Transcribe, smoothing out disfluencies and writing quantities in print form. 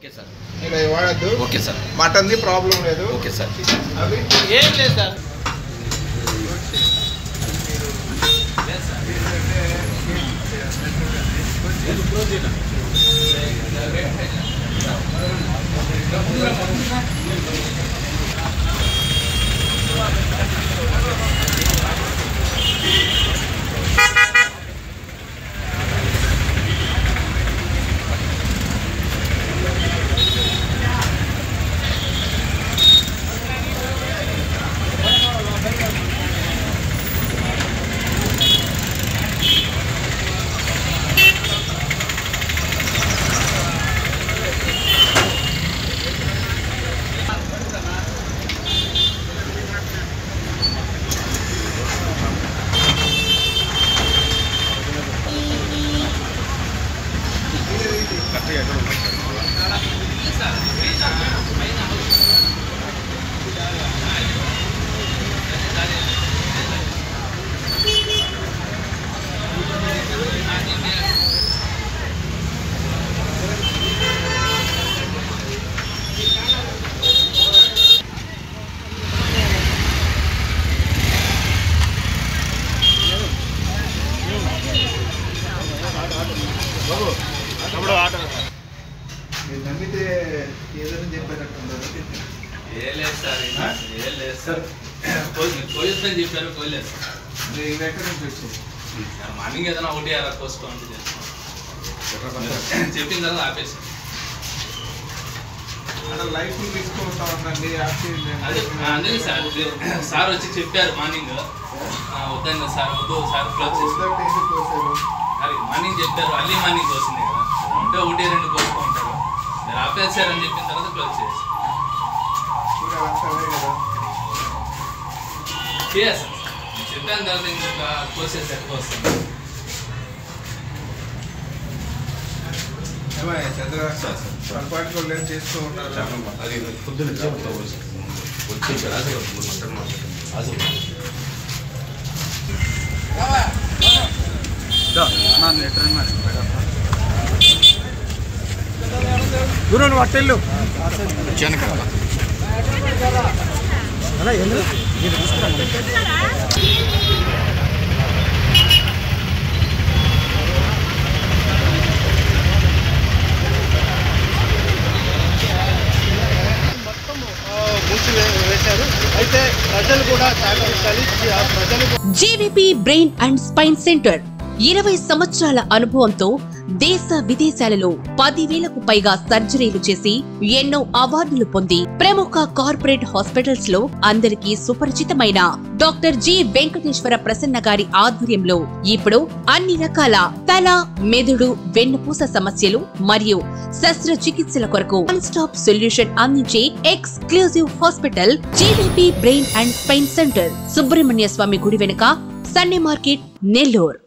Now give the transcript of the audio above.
Okay sir. ఇలా వాడద్దు. Okay sir. మటన్ది ప్రాబ్లం లేదు. Okay sir. అవి ఏం లేదు సార్. నమ్మితే ఏదైనా చెప్పేటట్టుండదు. పోలీసులని చెప్పారు. పోలేదు ఇవి ఎక్కడి నుంచి వచ్చింది? మార్నింగ్ ఏదైనా ఒకటి అలా కోసుకోండి చెప్పిన తర్వాత ఆపేసి అక్కడ లైఫ్ తీసుకుంటా ఉందండి. అందుకే సార్ వచ్చి చెప్పారు మార్నింగ్. వద్దండి సార్, వద్దు సార్ క్లోజ్ చేస్తారు. అది మార్నింగ్ చెప్పారు, అర్లీ మార్నింగ్ కోసింది కదా, అంటే ఒకటి రెండు కోసుకుంటారు. మీరు ఆపేసారని చెప్పిన తర్వాత క్లోజ్ చేసి చేస్తాను. చెప్పాను తర్వాత ఇంకా కోసేసి ఎక్కువ వస్తుంది. పొరపాటు చేస్తూ ఉన్నారు. అది పొద్దున్న దూరం పట్టెళ్ళు మూసివేశారు. అయితే ప్రజలు కూడా సహకరించాలి. GVP brain and spine centre 20 సంవత్సరాల అనుభవంతో దేశ విదేశాలలో 10,000కు పైగా సర్జరీలు చేసి ఎన్నో అవార్డులు పొంది ప్రముఖ కార్పొరేట్ హాస్పిటల్స్ లో అందరికీ సుపరిచితమైన డాక్టర్ జి వెంకటేశ్వర ప్రసన్న గారి ఆధ్వర్యంలో ఇప్పుడు అన్ని రకాల తల, మెదడు, వెన్నుపూస సమస్యలు మరియు శస్త్రచికిత్సల కొరకు వన్ స్టాప్ సొల్యూషన్ అందించే exclusive hospital GVP brain and spine centre, Subrahmanya Swamy గుడి వెనుక, సండే మార్కెట్, నెల్లూరు.